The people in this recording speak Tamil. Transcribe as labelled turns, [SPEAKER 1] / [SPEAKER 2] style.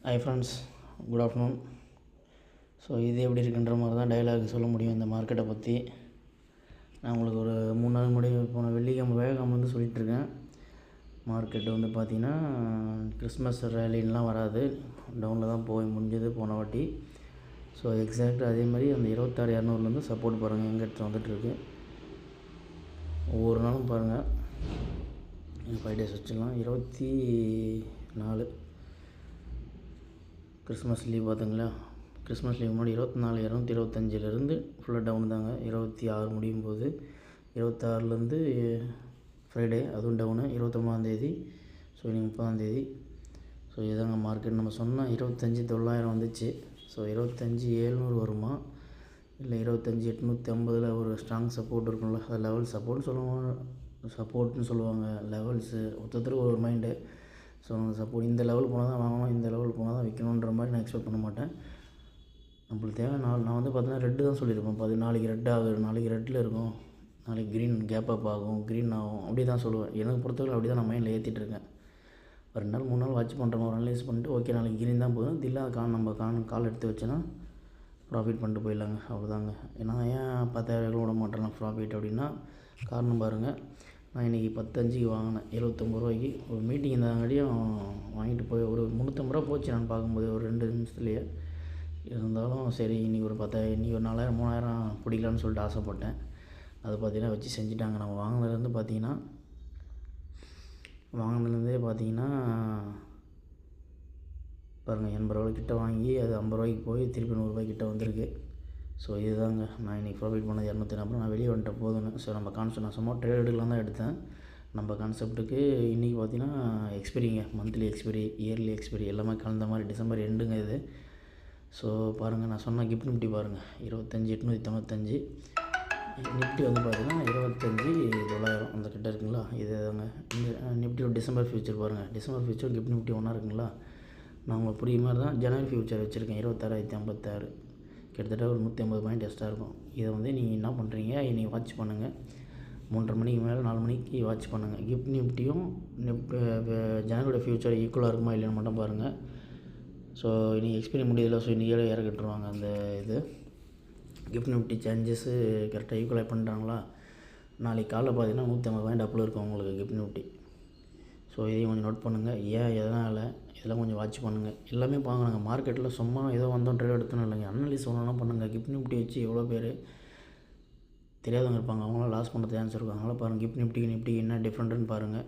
[SPEAKER 1] Hi friends, good afternoon. So இது எப்படி இருக்குன்ற மாதிரி தான் டைலாக் சொல்ல முடியும் இந்த மார்க்கெட்டை பற்றி. நான் உங்களுக்கு ஒரு 3 நாள் முன்னாடி போன வெள்ளிக்கிழமை வேகக்காம வந்து சொல்லிகிட்ருக்கேன். மார்க்கெட்டு வந்து பார்த்திங்கன்னா கிறிஸ்மஸ் ரேலின்லாம் வராது, டவுனில் தான் போய் முடிஞ்சது போன வாட்டி. ஸோ எக்ஸாக்டாக அதே மாதிரி அந்த 26,200 சப்போர்ட் பாருங்கள் எங்கே எடுத்து வந்துட்டுருக்கு. ஒவ்வொரு நாளும் பாருங்கள், 5 days வச்சுக்கலாம். 24 கிறிஸ்மஸ் லீவ் பார்த்துங்களா. கிறிஸ்மஸ் லீவ் முன்னாடி 24,225 ஃபுல்லாக டவுன் தாங்க. 26 முடியும் போது 26 ஃப்ரைடே அதுவும் டவுனு. 29 ஸோ இன்றைக்கி 30. ஸோ இதாங்க மார்க்கெட். நம்ம சொன்னால் 25,900 வந்துச்சு. ஸோ 25,700 வருமா, இல்லை 25,850 ஒரு ஸ்ட்ராங் சப்போர்ட் இருக்கும்ல, அது லெவல் சப்போர்ட்னு சொல்லுவாங்க. லெவல்ஸு ஒருத்தருக்கு ஒரு மைண்டு. ஸோ அந்த சப்போர்ட் இந்த லெவல் போனால் தான் வாங்கணும், இந்த லெவல் போனால் தான் விற்கணுன்ற மாதிரி நான் எக்ஸ்பெக்ட் பண்ண மாட்டேன். நம்மளுக்கு தேவை நான் வந்து பார்த்தீங்கன்னா ரெட்டு தான் சொல்லியிருப்பேன். நாளைக்கு ரெட் ஆகும், நாளைக்கு ரெட்டில் இருக்கும், நாளைக்கு க்ரீன் கேப் அப் ஆகும், க்ரீன் ஆகும், அப்படி தான் சொல்லுவேன். எனக்கு பொறுத்தவரை அப்படி தான் நான் மைண்டில் ஏற்றிட்டுருக்கேன். ஒரு 2 நாள் 3 நாள் வாட்ச் பண்ணுறேன், ஒரு அனலைஸ் பண்ணிட்டு ஓகே நாளைக்கு க்ரீன் தான் போதும், இல்லை நம்ம கால் எடுத்து வச்சோன்னா ப்ராஃபிட் பண்ணிட்டு போயிடலாங்க, அவ்வளோதாங்க. ஏன்னா ஏன் 10,000 விட மாட்டேன் ப்ராஃபிட் அப்படின்னா காரணம் பாருங்கள். நான் இன்றைக்கி 10.5 வாங்கினேன், 79 ரூபாய்க்கு. ஒரு மீட்டிங் இருந்தாங்காட்டியும் வாங்கிட்டு போய் ஒரு 350 ரூபா போச்சு நான் பார்க்கும்போது ஒரு 2 நிமிஷத்துலேயே. இருந்தாலும் சரி இன்றைக்கி ஒரு 10,000, இன்றைக்கி ஒரு 4,000 3,000 பிடிக்கலான்னு சொல்லிட்டு ஆசைப்பட்டேன். அது பார்த்திங்கன்னா வச்சு செஞ்சுட்டாங்க. நம்ம வாங்கினதுலேருந்தே பார்த்தீங்கன்னா பாருங்கள் 80 ரூபா கிட்ட வாங்கி அது 50 ரூபாய்க்கு போய் திருப்பி 100 ரூபாய் கிட்ட வந்திருக்கு. ஸோ இதுதாங்க நான் இன்றைக்கி ப்ராஃபிட் பண்ணது 240. நான் வெளியே வந்துட்டேன் போதுன்னு. ஸோ நம்ம கான்செப்ட் நான் சும்மா ட்ரேட் எடுக்கலாம் தான் எடுத்தேன். நம்ம கான்செப்ட்டுக்கு இன்றைக்கி பார்த்திங்கன்னா எக்ஸ்பெரிங்க, மந்த்லி எக்ஸ்பெரி, இயர்லி எக்ஸ்பெரி எல்லாமே கலந்த மாதிரி டிசம்பர் எண்டுங்க இது. ஸோ பாருங்கள், நான் சொன்ன கிஃப்ட் நிஃப்டி பாருங்கள் 25,895. நிஃப்டி வந்து பார்த்திங்கன்னா 25,900 அந்த கிட்ட இருக்குங்களா. இது தாங்க இந்த நிஃப்டியோட டிசம்பர் ஃபியூச்சர் பாருங்கள். டிசம்பர் ஃபியூச்சர் கிஃப்ட் நிஃப்டி ஒன்றா இருக்குங்களா. நான் உங்களுக்கு புரிய மாதிரி தான் ஜனவரி ஃபியூச்சர் வச்சுருக்கேன் 26,056. கிட்டத்தட்ட ஒரு 150 பாயிண்ட் எக்ஸ்ட்ரா இருக்கும். இதை வந்து நீங்கள் என்ன பண்ணுறீங்க, இன்றைக்கி வாட்ச் பண்ணுங்கள். 3:30 மணிக்கு மேலே 4 மணிக்கு வாட்ச் பண்ணுங்கள். கிஃப்ட் நிஃப்டியும் ஜனவரியோட ஃபியூச்சர் ஈக்குவலாக இருக்குமா இல்லைன்னு மட்டும் பாருங்கள். ஸோ இன்றைக்கி எக்ஸ்பீரி முடியல, ஸோ இன்றைக்கி இறக்கிட்டுருவாங்க அந்த இது கிஃப்ட் நிஃப்டி சேஞ்சஸ்ஸு கரெக்டாக ஈக்குவலாக பண்ணுறாங்களா. நாளைக்கு காலைல பார்த்தீங்கன்னா 150 பாயிண்ட் அப்பில் இருக்கும் உங்களுக்கு கிஃப்ட் நிஃப்டி. ஸோ இதையும் கொஞ்சம் நோட் பண்ணுங்கள். ஏன் எதனால் இதெல்லாம் கொஞ்சம் வாட்ச் பண்ணுங்கள். எல்லாமே பார்க்குறாங்க மார்க்கெட்டில். சும்மா ஏதோ வந்தோம் ட்ரேட் எடுத்தோன்னு இல்லைங்க, அனலைஸ் ஒன்றுனா பண்ணுங்கள். கிஃப்ட் நிஃப்டி வச்சு எவ்வளோ பேர் தெரியாதவங்க இருப்பாங்க, அவங்களாம் லாஸ் பண்ணுறது சான்ஸ் இருக்கும். அதனால் பாருங்கள் கிஃப்ட் நிஃப்டிக்கு என்ன டிஃப்ரெண்ட்டுன்னு பாருங்கள்.